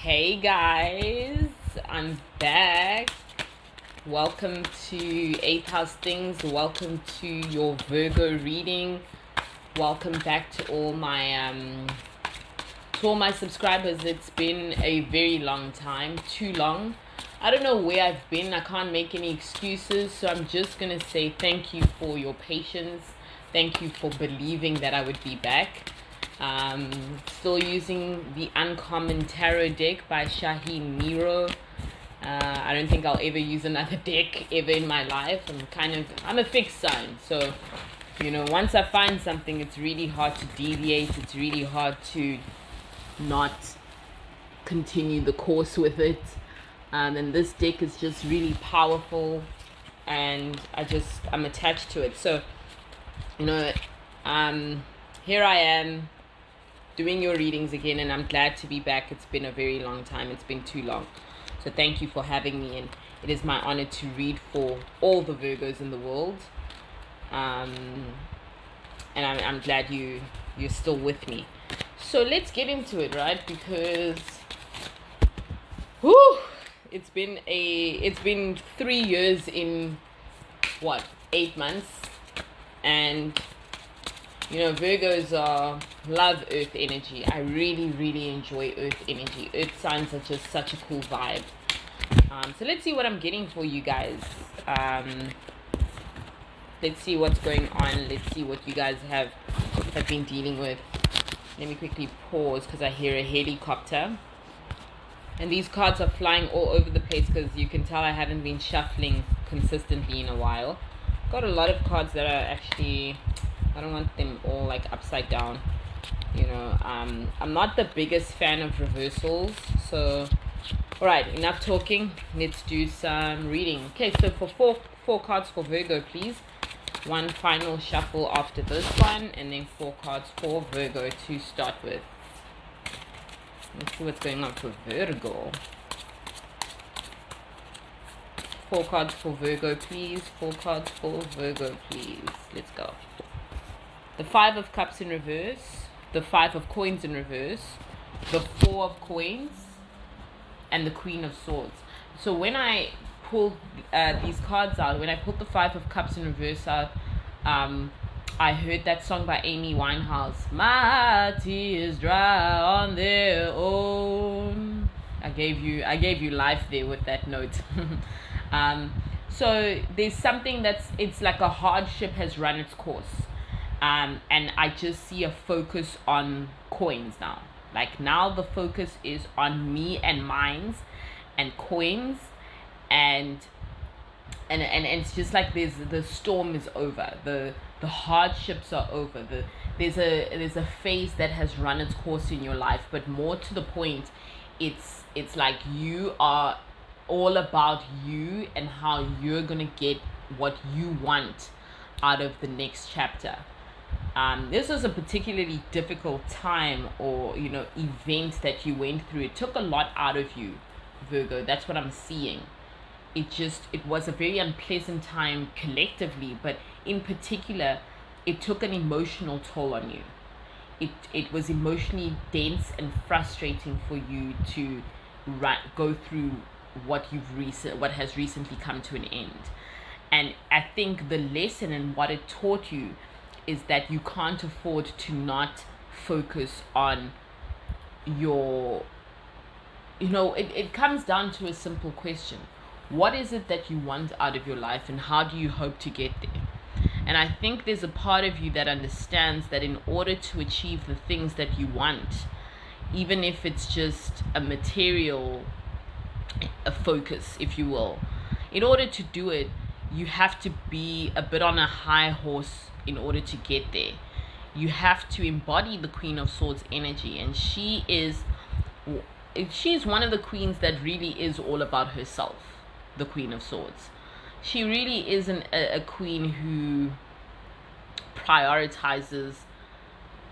Hey guys, I'm back. Welcome to 8th House Things. Welcome to your Virgo reading. Welcome back to all my subscribers. It's been a very long time, too long. I don't know where I've been. I can't make any excuses, so I'm just gonna say thank you for your patience. Thank you for believing that I would be back. Still using the Uncommon Tarot deck by Shaheen Miro. I don't think I'll ever use another deck ever in my life. I'm a fixed sign, so once I find something, it's really hard to deviate. It's really hard to not continue the course with it. And this deck is just really powerful, and I'm attached to it. So here I am doing your readings again, and I'm glad to be back. It's been a very long time. It's been too long. So thank you for having me, and it is my honor to read for all the Virgos in the world. And I'm glad you're still with me. So let's get into it, right? Because it's been 3 years in 8 months, and Virgos love earth energy. I really, really enjoy earth energy. Earth signs are just such a cool vibe. So let's see what I'm getting for you guys. Let's see what's going on. Let's see what you guys have been dealing with. Let me quickly pause because I hear a helicopter. And these cards are flying all over the place because you can tell I haven't been shuffling consistently in a while. Got a lot of cards that are actually, I don't want them all like upside down. I'm not the biggest fan of reversals. So, alright, enough talking. Let's do some reading. Okay, so for four cards for Virgo, please. One final shuffle after this one, and then 4 cards for Virgo to start with. Let's see what's going on for Virgo. 4 cards for Virgo, please. 4 cards for Virgo, please. Let's go. The 5 of Cups in reverse. The 5 of Coins in reverse. The 4 of Coins. And the Queen of Swords. So when I pulled these cards out, when I pulled the 5 of Cups in reverse out, I heard that song by Amy Winehouse, "My Tears Dry on Their Own." I gave you life there with that note. So there's something it's like a hardship has run its course, and I just see a focus on coins now. Like now the focus is on me and mines and coins, and it's just like the storm is over, the hardships are over, there's a phase that has run its course in your life. But more to the point, it's like you are all about you and how you're gonna get what you want out of the next chapter. This was a particularly difficult time or event that you went through. It took a lot out of you, Virgo. That's what I'm seeing. It was a very unpleasant time collectively, but in particular, it took an emotional toll on you. It was emotionally dense and frustrating for you to go through what has recently come to an end. And I think the lesson and what it taught you is that you can't afford to not focus on your, it comes down to a simple question. What is it that you want out of your life, and how do you hope to get there? And I think there's a part of you that understands that in order to achieve the things that you want, even if it's just a material focus, if you will, in order to do it, you have to be a bit on a high horse in order to get there. You have to embody the Queen of Swords energy, and she's one of the queens that really is all about herself. The Queen of Swords, she really isn't a queen who prioritizes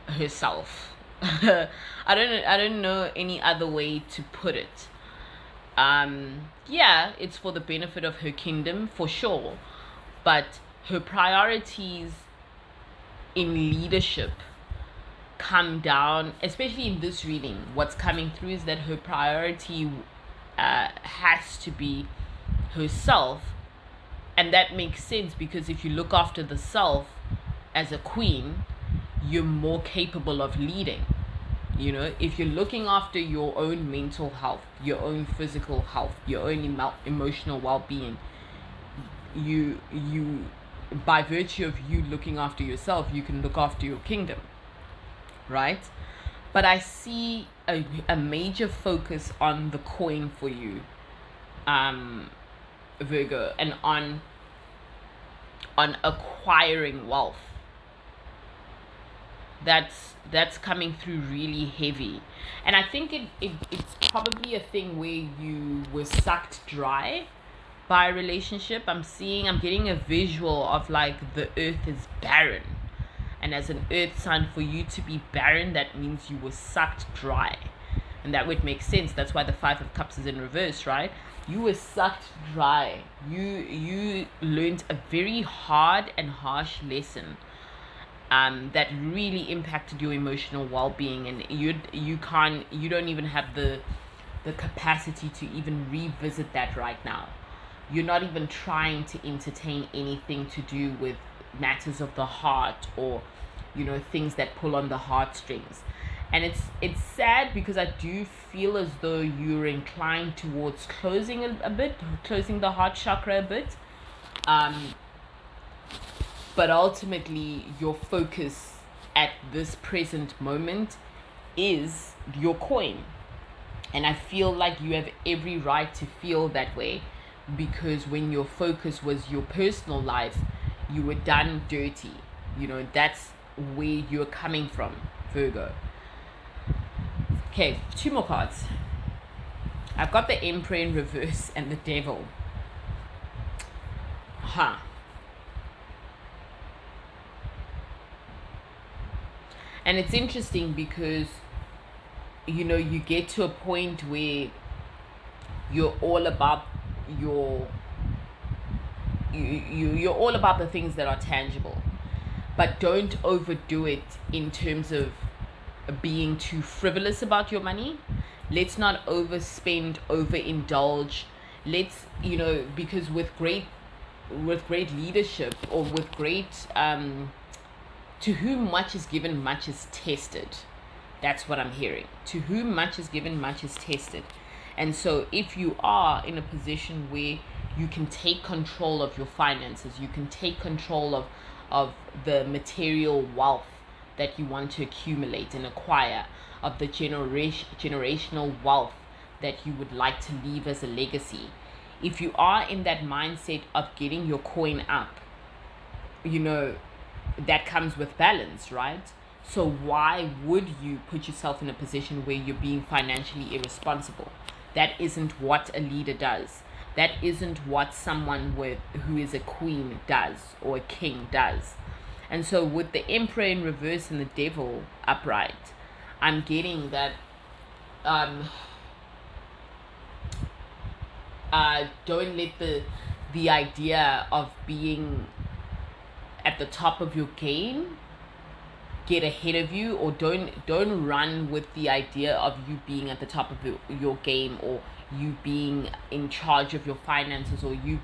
herself. I don't know any other way to put it. It's for the benefit of her kingdom for sure, but her priorities in leadership come down, especially in this reading. What's coming through is that her priority has to be herself. And that makes sense, because if you look after the self as a queen, you're more capable of leading. You know, if you're looking after your own mental health, your own physical health, your own emotional well-being, you by virtue of you looking after yourself, you can look after your kingdom, right? But I see a major focus on the coin for you, Virgo, and on acquiring wealth. That's coming through really heavy. And I think it's probably a thing where you were sucked dry by a relationship. I'm getting a visual of like the earth is barren. And as an earth sign, for you to be barren, that means you were sucked dry. And that would make sense. That's why the Five of Cups is in reverse, right? You were sucked dry. You learned a very hard and harsh lesson that really impacted your emotional well-being, and you don't even have the capacity to even revisit that right now. You're not even trying to entertain anything to do with matters of the heart, or things that pull on the heartstrings. And it's sad, because I do feel as though you're inclined towards closing the heart chakra a bit. But ultimately, your focus at this present moment is your coin. And I feel like you have every right to feel that way, because when your focus was your personal life, you were done dirty. That's where you're coming from, Virgo. Okay, 2 more cards. I've got the Emperor in reverse and the Devil. And it's interesting because, you get to a point where you're all about you're all about the things that are tangible, but don't overdo it in terms of being too frivolous about your money. Let's not overspend, overindulge. Let's, because with great leadership, or with great to whom much is given, much is tested. That's what I'm hearing. To whom much is given, much is tested. And so if you are in a position where you can take control of your finances, you can take control of the material wealth that you want to accumulate and acquire, of the generational wealth that you would like to leave as a legacy. If you are in that mindset of getting your coin up, that comes with balance, right? So why would you put yourself in a position where you're being financially irresponsible? That isn't what a leader does. That isn't what someone who is a queen does, or a king does. And so with the Emperor in reverse and the Devil upright, I'm getting that don't let the idea of being at the top of your game get ahead of you, or don't run with the idea of you being at the top of your game, or you being in charge of your finances, or you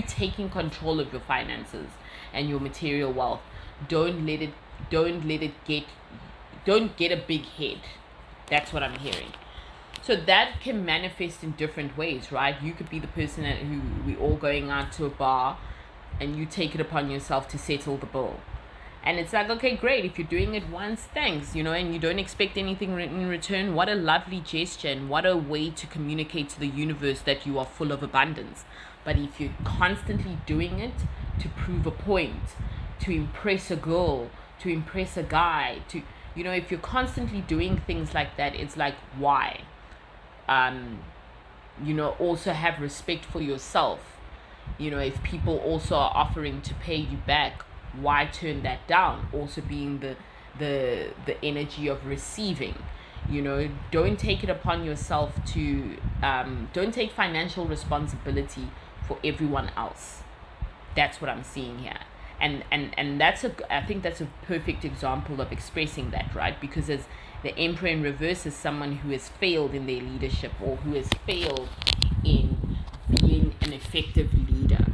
taking control of your finances and your material wealth. Don't get a big head. That's what I'm hearing. So that can manifest in different ways, right? You could be the person who we all going out to a bar, and you take it upon yourself to settle the bill. And it's like, okay, great. If you're doing it once, thanks, and you don't expect anything in return. What a lovely gesture, and what a way to communicate to the universe that you are full of abundance. But if you're constantly doing it to prove a point, to impress a girl, to impress a guy, if you're constantly doing things like that, it's like, why? Also have respect for yourself. If people also are offering to pay you back, why turn that down? Also being the energy of receiving. Don't take it upon yourself to don't take financial responsibility for everyone else. That's what I'm seeing here. And I think that's a perfect example of expressing that, right? Because as the Emperor in reverse is someone who has failed in their leadership, or who has failed in being an effective leader.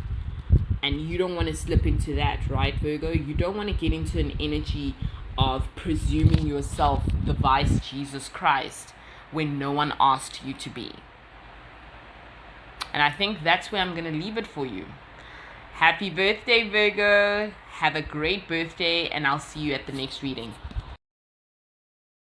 And you don't want to slip into that, right, Virgo? You don't want to get into an energy of presuming yourself the vice Jesus Christ when no one asked you to be. And I think that's where I'm going to leave it for you. Happy birthday, Virgo. Have a great birthday, and I'll see you at the next reading.